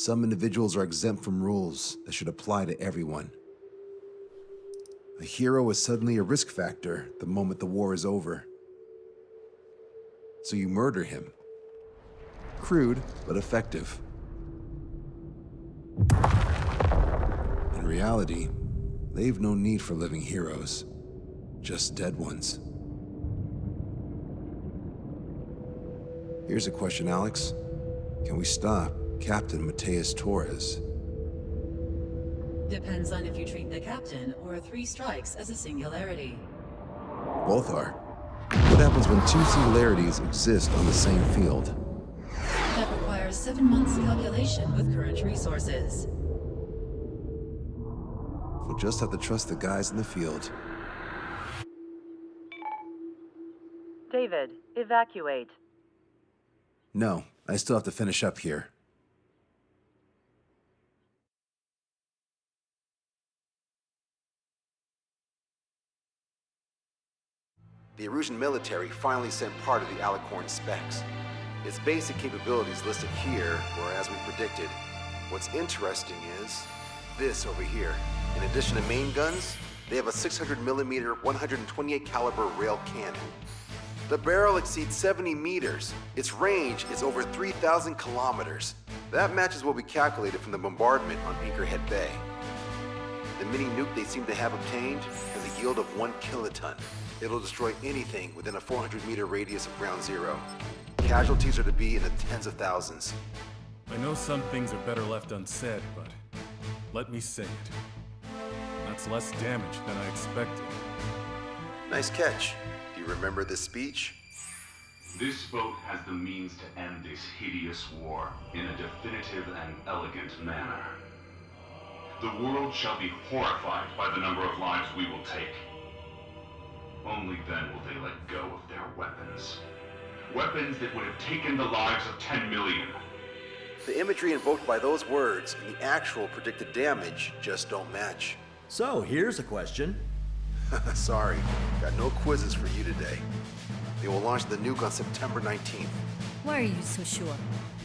Some individuals are exempt from rules that should apply to everyone. A hero is suddenly a risk factor the moment the war is over. So you murder him. Crude, but effective. In reality, they've no need for living heroes, just dead ones. Here's a question, Alex. Can we stop Captain Mateus Torres? Depends on if you treat the captain or 3 strikes as a singularity. Both are. What happens when 2 singularities exist on the same field? That requires 7 months calculation with current resources. We'll just have to trust the guys in the field. David, evacuate. No, I still have to finish up here. The Erusian military finally sent part of the Alicorn specs. Its basic capabilities listed here were as we predicted. What's interesting is this over here. In addition to main guns, they have a 600mm 128 caliber rail cannon. The barrel exceeds 70 meters. Its range is over 3,000 kilometers. That matches what we calculated from the bombardment on Anchorhead Bay. The mini nuke they seem to have obtained has a yield of 1 kiloton. It'll destroy anything within a 400-meter radius of ground zero. Casualties are to be in the tens of thousands. I know some things are better left unsaid, but let me say it. That's less damage than I expected. Nice catch. Do you remember this speech? This boat has the means to end this hideous war in a definitive and elegant manner. The world shall be horrified by the number of lives we will take. Only then will they let go of their weapons. Weapons that would have taken the lives of 10 million. The imagery invoked by those words and the actual predicted damage just don't match. So, here's a question. Sorry, got no quizzes for you today. They will launch the nuke on September 19th. Why are you so sure?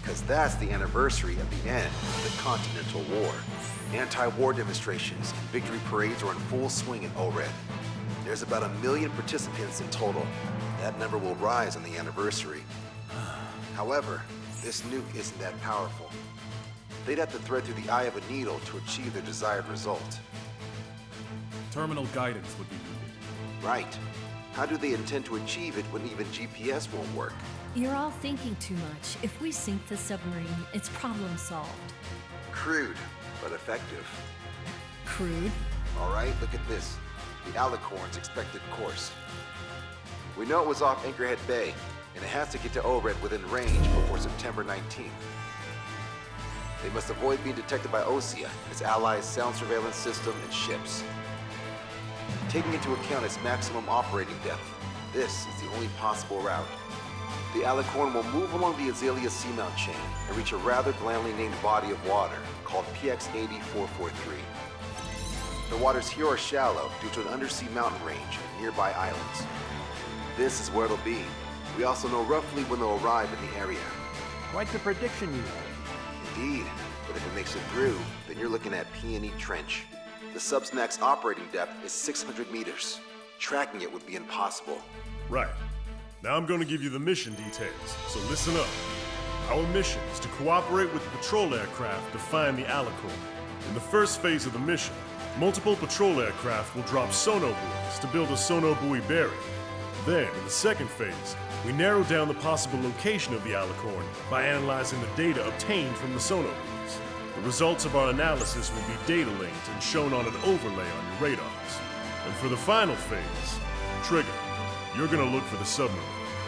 Because that's the anniversary of the end of the Continental War. Anti-war demonstrations and victory parades are in full swing in ORED. There's about 1 million participants in total. That number will rise on the anniversary. However, this nuke isn't that powerful. They'd have to thread through the eye of a needle to achieve their desired result. Terminal guidance would be needed. Right. How do they intend to achieve it when even GPS won't work? You're all thinking too much. If we sink the submarine, it's problem solved. Crude, but effective. Crude? All right, look at this. The Alicorn's expected course. We know it was off Anchorhead Bay, and it has to get to ORED within range before September 19th. They must avoid being detected by OSEA, its allies' sound surveillance system, and ships. Taking into account its maximum operating depth, this is the only possible route. The Alicorn will move along the Azalea Seamount chain and reach a rather blandly named body of water called PX-8443. The waters here are shallow due to an undersea mountain range and nearby islands. This is where it'll be. We also know roughly when they'll arrive in the area. Quite the prediction you have. Indeed, but if it makes it through, then you're looking at P&E Trench. The sub's max operating depth is 600 meters. Tracking it would be impossible. Right. Now I'm going to give you the mission details, so listen up. Our mission is to cooperate with the patrol aircraft to find the Alicorn. In the first phase of the mission, multiple patrol aircraft will drop sono buoys to build a sono buoy barrier. Then, in the second phase, we narrow down the possible location of the Alicorn by analyzing the data obtained from the sono buoys. The results of our analysis will be data linked and shown on an overlay on your radars. And for the final phase, Trigger, you're gonna look for the submarine.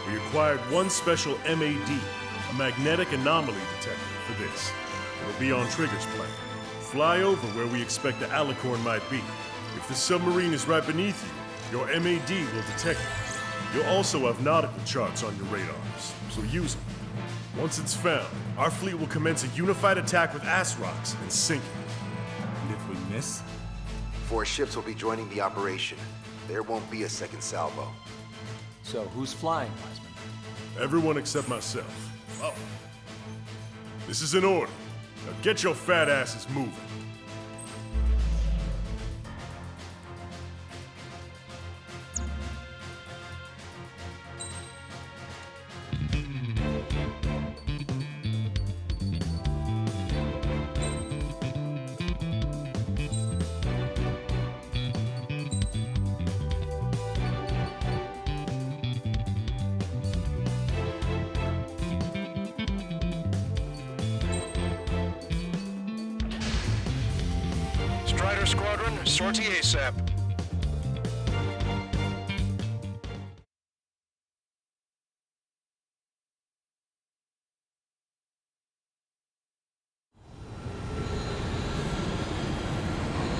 We acquired one special MAD, a magnetic anomaly detector, for this. It'll be on Trigger's plan. Fly over where we expect the Alicorn might be. If the submarine is right beneath you, your MAD will detect it. You'll also have nautical charts on your radars, so use them. Once it's found, our fleet will commence a unified attack with ass rocks and sink it. And if we miss? 4 ships will be joining the operation. There won't be a second salvo. So, who's flying, Wiseman? Everyone except myself. Oh. This is in order. Now get your fat asses moving. Strider Squadron, sortie ASAP.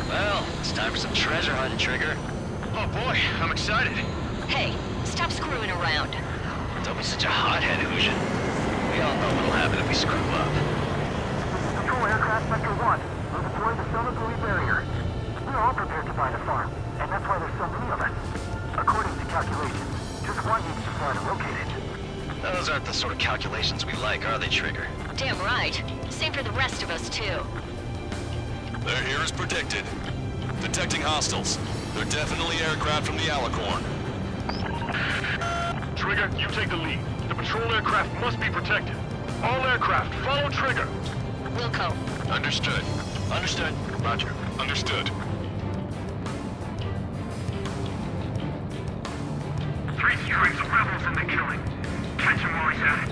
Well, it's time for some treasure hunt, Trigger. Oh boy, I'm excited. Hey, stop screwing around. Don't be such a hothead, Hoosian. We all know what'll happen if we screw up. Control aircraft Sector 1. We'll deploy the Submarine barrier. We're all prepared to buy the farm, and that's why there's so many of us. According to calculations, just one needs to fly to locate it. Those aren't the sort of calculations we like, are they, Trigger? Damn right. Same for the rest of us, too. They're here as predicted. Detecting hostiles. They're definitely aircraft from the Alicorn. Trigger, you take the lead. The patrol aircraft must be protected. All aircraft, follow Trigger. Wilco. Understood. Understood. Roger. Understood. 3 strikes, rebels in the killing. Catch him while he's at it.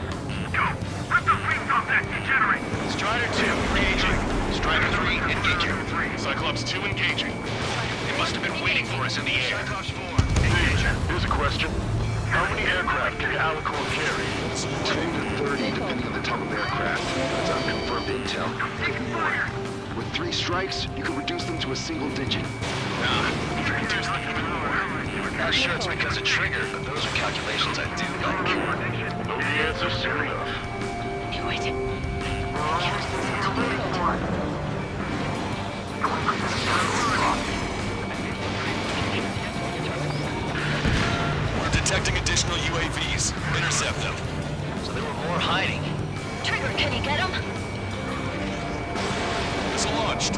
Go! Rip the wings off that degenerate! Strider 2, engaging. Strider 3, engaging. Cyclops 2, engaging. They must have been waiting for us in the air. Cyclops 4, engaging. Here's a question. How many aircraft can the Alicorn carry? 10 to 30, depending on the type of aircraft. That's unconfirmed intel. Could be more. With 3 strikes, you can reduce them to a single digit. Nah, you can reduce them even more. Not sure it's because of Trigger, but those are calculations I do like. Know the answer soon enough. Knew it. We're detecting additional UAVs. Intercept them. So there were more hiding. Trigger, can you get him? Missile launched.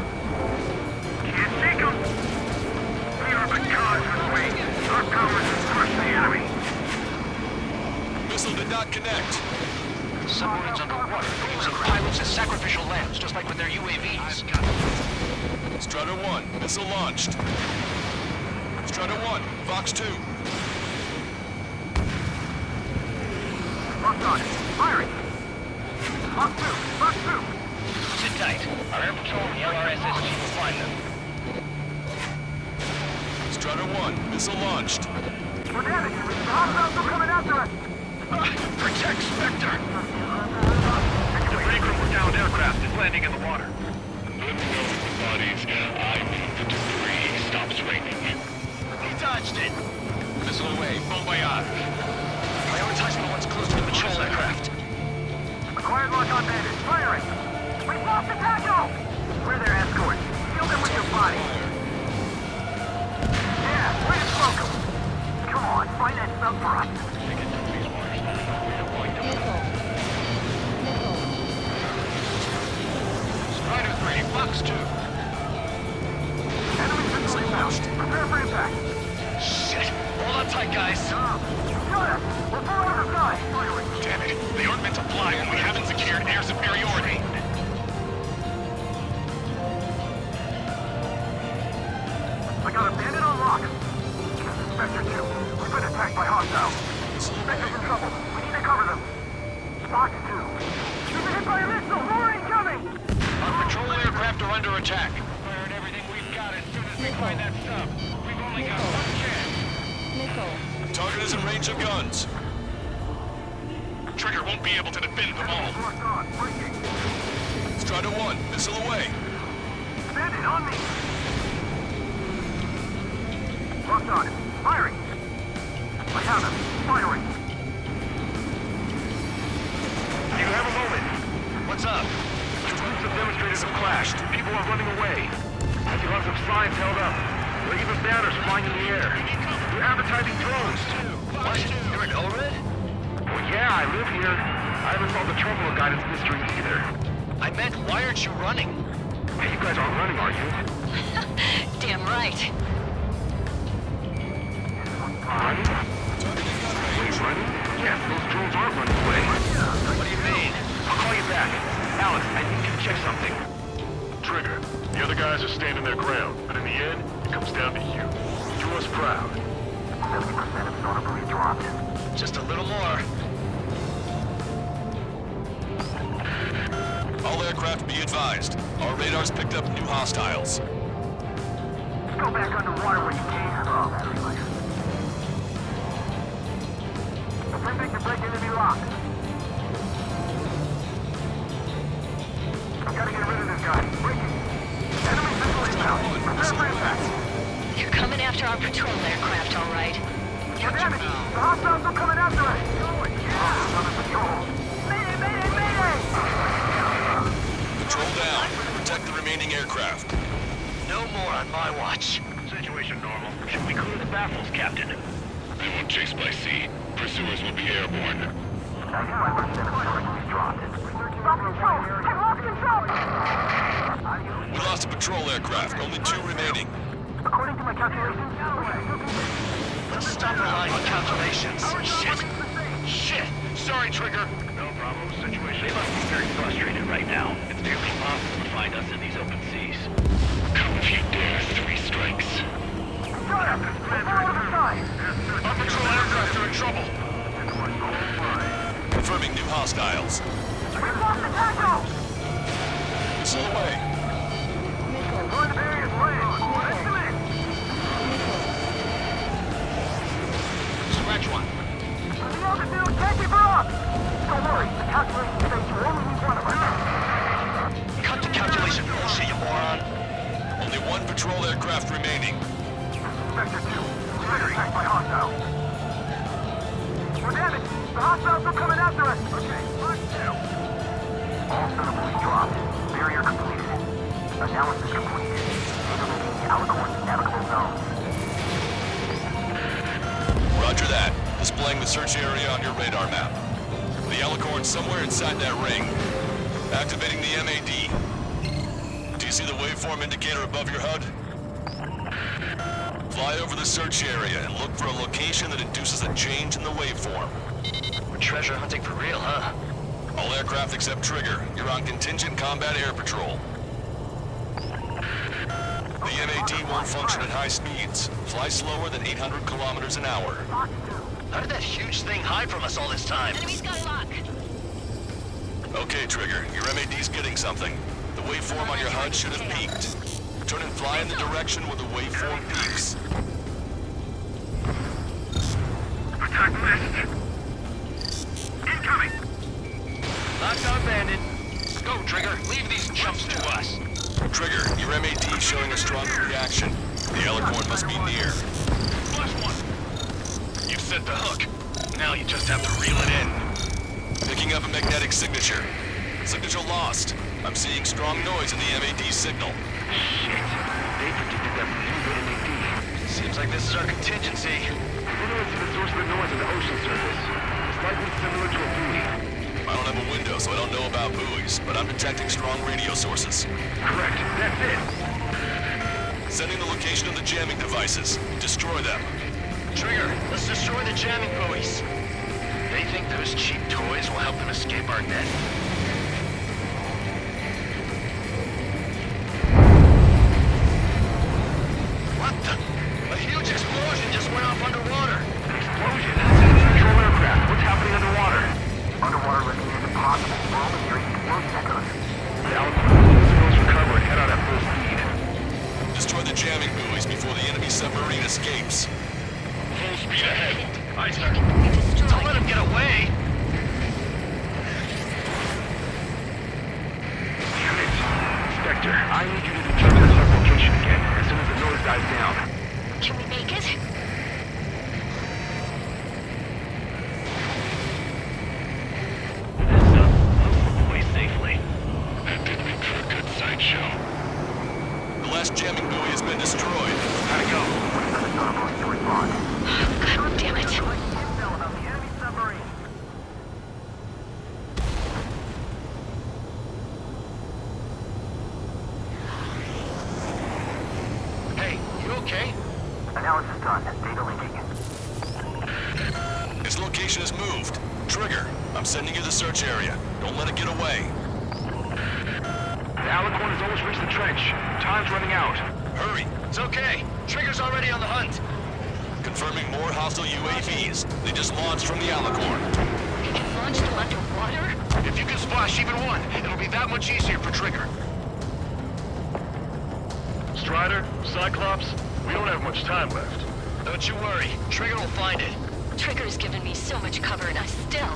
Can't take him! We are the gods this way. Our powers will crush the enemy. Missile did not connect. Submarines underwater, using pilots as sacrificial lambs, just like with their UAVs. Strider 1, missile launched. Strider 1, Fox 2. Locked on. Firing! Lock 2! Lock 2! Sit tight. Our air patrol and the LRSSG will find them. Strider 1, missile launched. We're damaged! The hostiles are coming after us! Protect Spectre! Debris from downed aircraft is landing in the water. Good to know the bodies. I think the debris stops raining. He dodged it. Missile away, bon voyage. Prioritize the ones close to the patrol aircraft. Acquired lock on bandit. Firing! We've lost the tackle! We're their escort. Shield them with your body. Yeah, way to smoke them! Come on, find that sub for us. Strider 3, Fox 2. Enemy missile inbound. Prepare for impact. Shit. Hold on tight, guys. Got us! We're full on the side! Firing! Damn it. They aren't meant to fly when we haven't secured air superiority. I got a bandit on lock. Spectre 2, we've been attacked by hostiles. Spectre's in trouble. We need to cover them. Fox 2. We've been hit by a missile! More incoming! Our patrol aircraft are under attack. Firing everything we've got as soon as we find that sub. We've only got one chance. Target is in range of guns. Trigger won't be able to defend them all. Locked on. Breaking. Strider 1, missile away. Bandit on me! Locked on. Firing! I have him. Firing! You have a moment. What's up? Groups of demonstrators have clashed. People are running away. I can run some signs held up. There are even banners flying in the air. They're advertising drones. What? You're in Ored? Well, yeah, I live here. I haven't solved the terminal guidance mystery either. I meant, why aren't you running? Hey, you guys aren't running, are you? Damn right. Running? Wait, running? Yes, those drones aren't running away. What do you mean? I'll call you back. Alex, I need you to check something. Trigger, the other guys are standing their ground, but in the end, it comes down to you. Do us proud. 70% of sonar buoy dropped. Just a little more. All aircraft be advised. Our radars picked up new hostiles. Go back underwater where you came from. Attempting to break enemy lock. I've got to get rid of this guy. Break it. Enemy missile inbound. Prepare for impact. They're coming after our patrol aircraft, all right. We're damaged. The hostiles are coming after us. Yeah. Another patrol. Mayday, mayday, mayday! Patrol down. Protect the remaining aircraft. No more on my watch. Situation normal. Should we clear the baffles, Captain? They won't chase by sea. Pursuers will be airborne. 95% of sonar dropped. Stop control! I've lost control! We lost a patrol aircraft. Only 2 remaining. According to my calculations, Stop relying on calculations. Shit. Shit! Sorry, Trigger. No problem. Situation. They must be very frustrated right now. It's nearly impossible to find us in these open seas. Come if you dare. 3 strikes. Our patrol aircraft are in trouble. Confirming new hostiles. We've lost the tackle! Missile away. One various land. Scratch one. The altitude can't keep her up! Don't worry, the calculations say you only need one of us. Cut the calculation bullshit, you moron. Only 1 patrol aircraft remaining. Sector 2, we're under attack by hostiles. We're damaged. The hostiles are coming after us. Okay, mark 2. All sonar dropped. Barrier completed. Analysis completed. Eliminating the Alicorn navigable zone. Roger that. Displaying the search area on your radar map. The Alicorn's somewhere inside that ring. Activating the MAD. Do you see the waveform indicator above your HUD? Fly over the search area and look for a location that induces a change in the waveform. We're treasure hunting for real, huh? All aircraft except Trigger, you're on contingent combat air patrol. The MAD won't function at high speeds. Fly slower than 800 kilometers an hour. How did that huge thing hide from us all this time? Enemy's got lock. Okay, Trigger, your MAD's getting something. The waveform on your HUD should have peaked. Turn and fly in the direction where the waveform peaks. Attack missed. Incoming! Locked on bandit. Go, Trigger. Leave these chumps to us. Trigger, your MAD showing a stronger reaction. The Alicorn must be near. Plus 1. You've set the hook. Now you just have to reel it in. Picking up a magnetic signature. Signature lost. I'm seeing strong noise in the MAD signal. Shit. They predicted that we use the MAD. Seems like this is our contingency. Similar to the source of the noise on the ocean surface. Slightly similar to a buoy. I don't have a window, so I don't know about buoys, but I'm detecting strong radio sources. Correct. That's it. Sending the location of the jamming devices. Destroy them. Trigger, let's destroy the jamming buoys. They think those cheap toys will help them escape our net. What the? A huge explosion just went off underwater. An explosion. Control aircraft. What's happening underwater? Underwater looking is impossible. We're only hearing explosion echoes. The Alicorn signals recover and head out at full speed. Destroy the jamming buoys before the enemy submarine escapes. Full speed ahead. Aye, sir. Don't let him get away. Damn it. Spectre, I need you to determine the sub location again as soon as the noise dies down. Can we make it? Away safely. That did make for a good sideshow. The last jamming buoy has been destroyed. How'd it go? Waiting for the sonar to respond. God damn it. Intel about the enemy submarine. location is moved. Trigger, I'm sending you the search area. Don't let it get away. The Alicorn has almost reached the trench. Time's running out. Hurry. It's okay. Trigger's already on the hunt. Confirming more hostile UAVs. They just launched from the Alicorn. You can launch them underwater? If you can splash even one, it'll be that much easier for Trigger. Strider, Cyclops, we don't have much time left. Don't you worry. Trigger will find it. Trigger's given me so much cover and I still...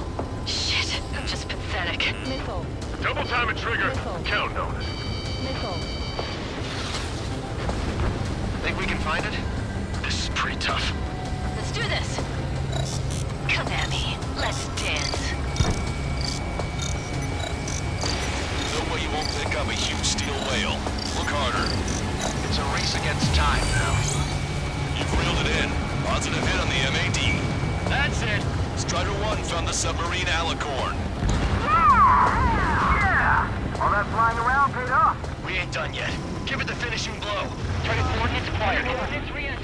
Shit, I'm just pathetic. Missile. Double time it, Trigger. Count on it. Missile. Think we can find it? This is pretty tough. Let's do this. Come at me. Let's dance. No way you won't pick up a huge steel whale. Look harder. It's a race against time now. You've reeled it in. Positive hit on the MAD. That's it. Strider 1 found the submarine Alicorn. Yeah! All that flying around paid off. We ain't done yet. Give it the finishing blow. Target coordinates acquired.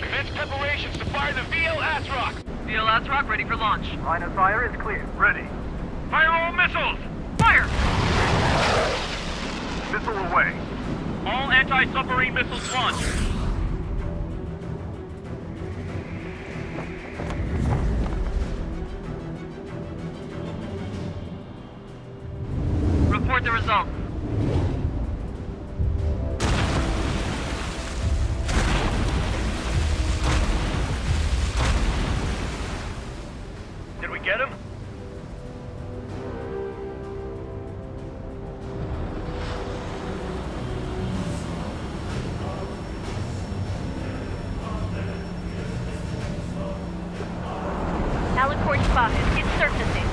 Commence preparations to fire the VL Rock. VL Rock ready for launch. Line of fire is clear. Ready. Fire all missiles! Fire! Missile away. All anti-submarine missiles launched. Report the results. Did we get him? Alicorn spotted. It's surfacing.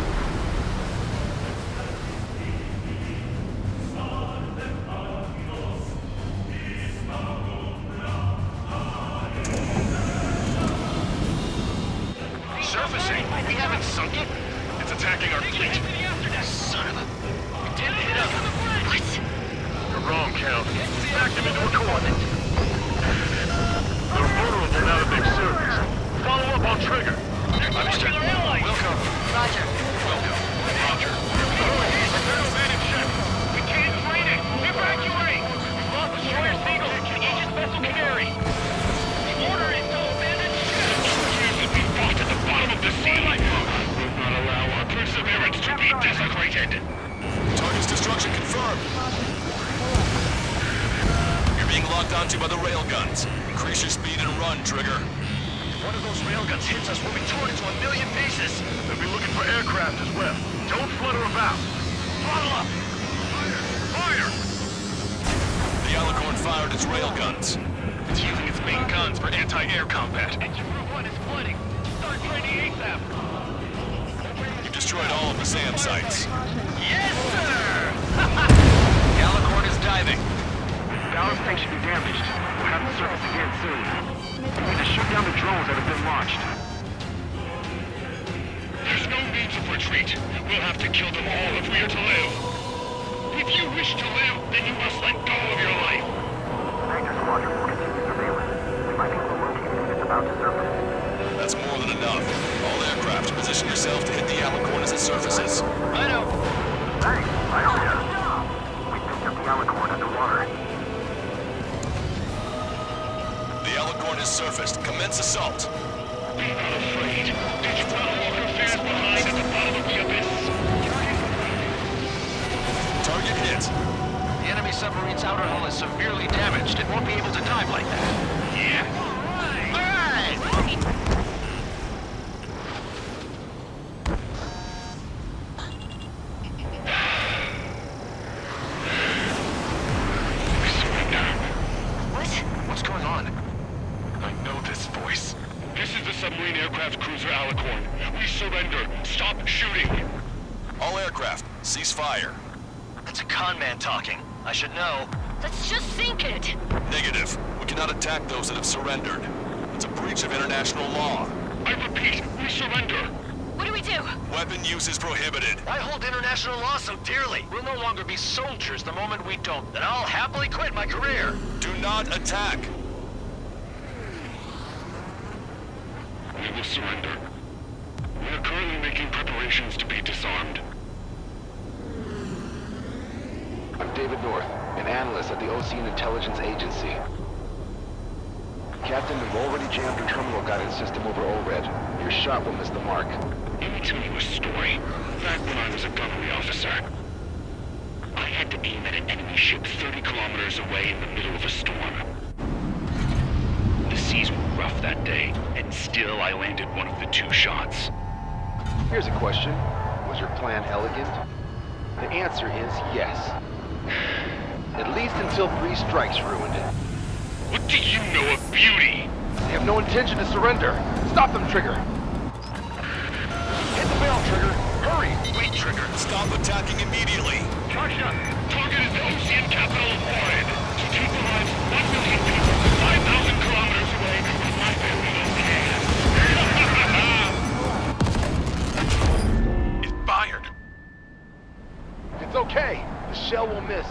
Surfacing? We haven't sunk it? It's attacking our fleet. Son of a... We didn't hit him. What? You're wrong, Count. Back them into a coordinate. They're vulnerable now that they've surfaced. Follow up on Trigger. Understood. We'll come. Roger. Welcome. Roger. Inferno man in check. We can't drain it. Evacuate! We've lost Destroyer Seagull and Aegis Vessel Canary. The order is to abandon ship. Should be fought at the bottom of the sea. Will not allow our perseverance to be desecrated. Target's destruction confirmed. You're being locked onto by the railguns. Increase your speed and run, Trigger. If one of those railguns hits us, we'll be torn into a million pieces. They'll be looking for aircraft as well. Don't flutter about. Throttle up. Fire! Fire! The Alicorn fired its railguns. It's using its main guns for anti-air combat. Engine room 1 is flooding. Start training ASAP. You've destroyed all of the SAM sites. Yes, sir! The Alicorn is diving. Balance tank should be damaged. We'll have to surface again soon. We need to shoot down the drones that have been launched. There's no means of retreat. We'll have to kill them all if we are to live. If you wish to live, then you must let go of your life. Ranger Squadron will continue surveillance. We might be able to locate units about to surface. That's more than enough. All aircraft, position yourself to hit the Alicorn as it surfaces. I know. Thanks. I owe ya. We picked up the Alicorn underwater. The Alicorn is surfaced. Commence assault. Be not afraid. Did you not walk your fast behind at the bottom of the abyss? Target hit. The enemy submarine's outer hull is severely damaged. It won't be able to dive like that. Yeah. All right. We surrender. What? What's going on? I know this voice. This is the submarine aircraft cruiser Alicorn. We surrender. Stop shooting. All aircraft, cease fire. It's a con man talking. I should know. Let's just sink it. Negative. We cannot attack those that have surrendered. It's a breach of international law. I repeat, we surrender. What do we do? Weapon use is prohibited. Why hold international law so dearly? We'll no longer be soldiers the moment we don't. Then I'll happily quit my career. Do not attack. We will surrender. We are currently making analyst at the Ocean Intelligence Agency. Captain, we've already jammed your terminal guidance system over ORED. Your shot will miss the mark. Let me tell you a story. Back when I was a gunnery officer, I had to aim at an enemy ship 30 kilometers away in the middle of a storm. The seas were rough that day, and still I landed one of the 2 shots. Here's a question. Was your plan elegant? The answer is yes. At least until 3 strikes ruined it. What do you know of beauty? They have no intention to surrender. Stop them, Trigger. Hit the barrel, Trigger. Hurry! Wait, Trigger. Stop attacking immediately. Charge up. Target is the ocean capital of Orid. To keep alive 1 million people 5,000 kilometers away from my family in hand. It fired. It's okay. The shell will miss.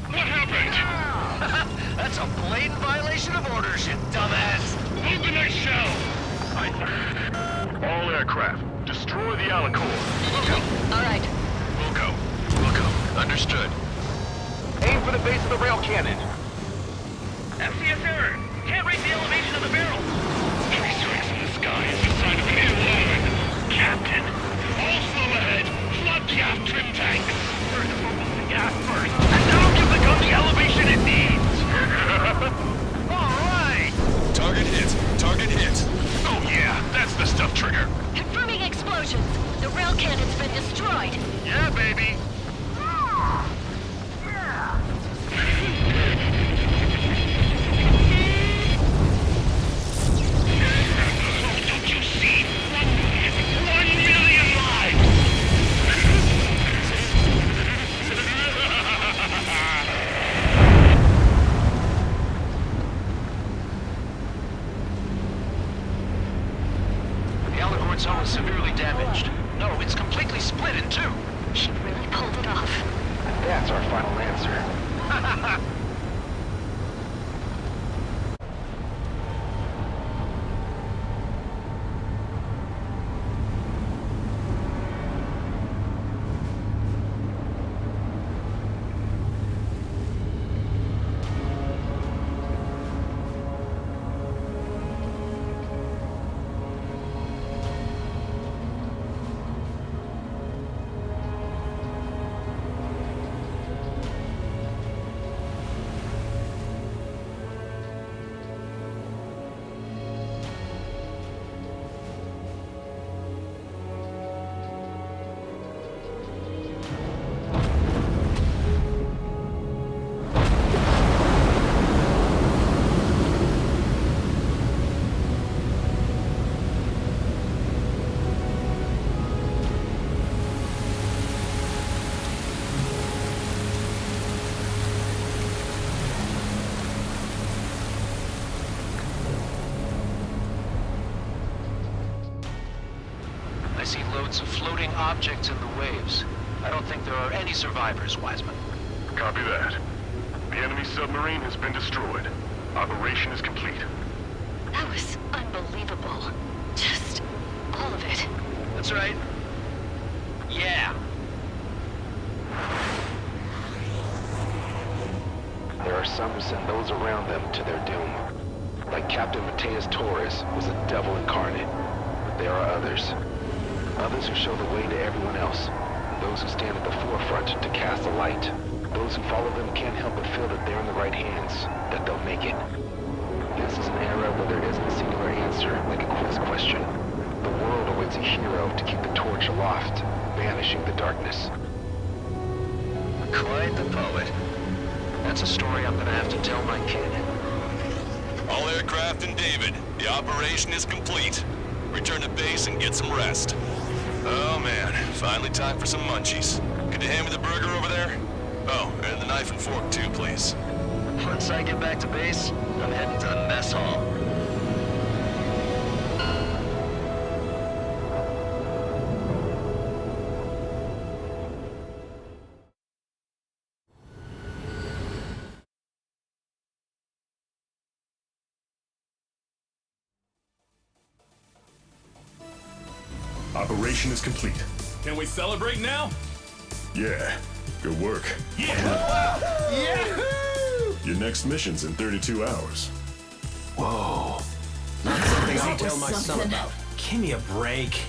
What happened? That's a blatant violation of orders, you dumbass! Load the next shell! All aircraft, destroy the Alicorn. All right. We'll go. Understood. Aim for the base of the rail cannon. FCS error. Can't rate the elevation of the barrel. 3 strikes in the sky is a sign of an ill omen. Captain, all slow ahead. Flood the aft trim tanks. First, focus the gas first. And now give the gun the elevation it needs. All right! Target hit. Target hit. Oh yeah, that's the stuff, Trigger. Confirming explosions. The rail cannon's been destroyed. Yeah, baby. Don't you see? 1 million lives! The Alicorn's hull is severely damaged. No, it's completely split in 2. She really pulled it off. That's our final answer. I see loads of floating objects in the waves. I don't think there are any survivors, Wiseman. Copy that. The enemy submarine has been destroyed. Operation is complete. That was unbelievable. Just all of it. That's right. Yeah. There are some who send those around them to their doom. Like Captain Mateus Torres was a devil incarnate. But there are others. Others who show the way to everyone else. Those who stand at the forefront to cast a light. Those who follow them can't help but feel that they're in the right hands, that they'll make it. This is an era where there isn't a singular answer, like a quiz question. The world awaits a hero to keep the torch aloft, banishing the darkness. Quite the poet. That's a story I'm gonna have to tell my kid. All aircraft in David. The operation is complete. Return to base and get some rest. Oh man, finally time for some munchies. Could you hand me the burger over there? Oh, and the knife and fork too, please. Once I get back to base, I'm heading to the mess hall. Operation is complete. Can we celebrate now? Yeah, Good work. Yahoo! Your next mission's in 32 hours. Whoa. Not something I That tell was my son something. about. Give me a break.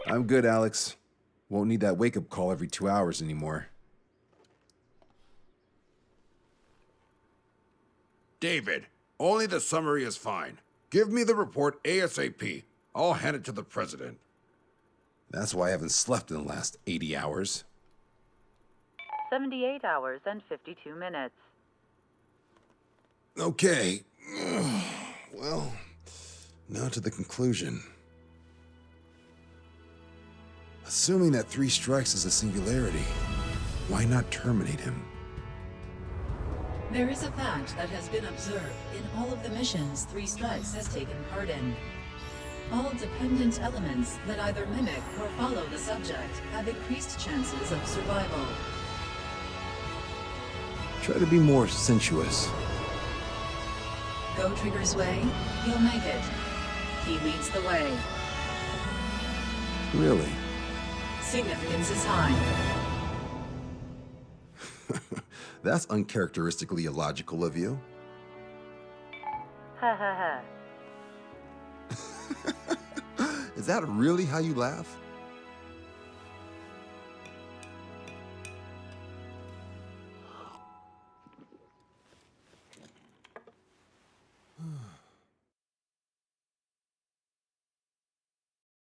I'm good, Alex. Won't need that wake-up call every 2 hours anymore. David, only the summary is fine. Give me the report ASAP. I'll hand it to the president. That's why I haven't slept in the last 80 hours. 78 hours and 52 minutes. Okay. Well, now to the conclusion. Assuming that 3 strikes is a singularity, why not terminate him? There is a fact that has been observed in all of the missions 3 Strikes has taken part in. All dependent elements that either mimic or follow the subject have increased chances of survival. Try to be more sensuous. Go Trigger's way, you'll make it. He leads the way. Really? Significance is high. That's uncharacteristically illogical of you. Ha ha ha. Is that really how you laugh?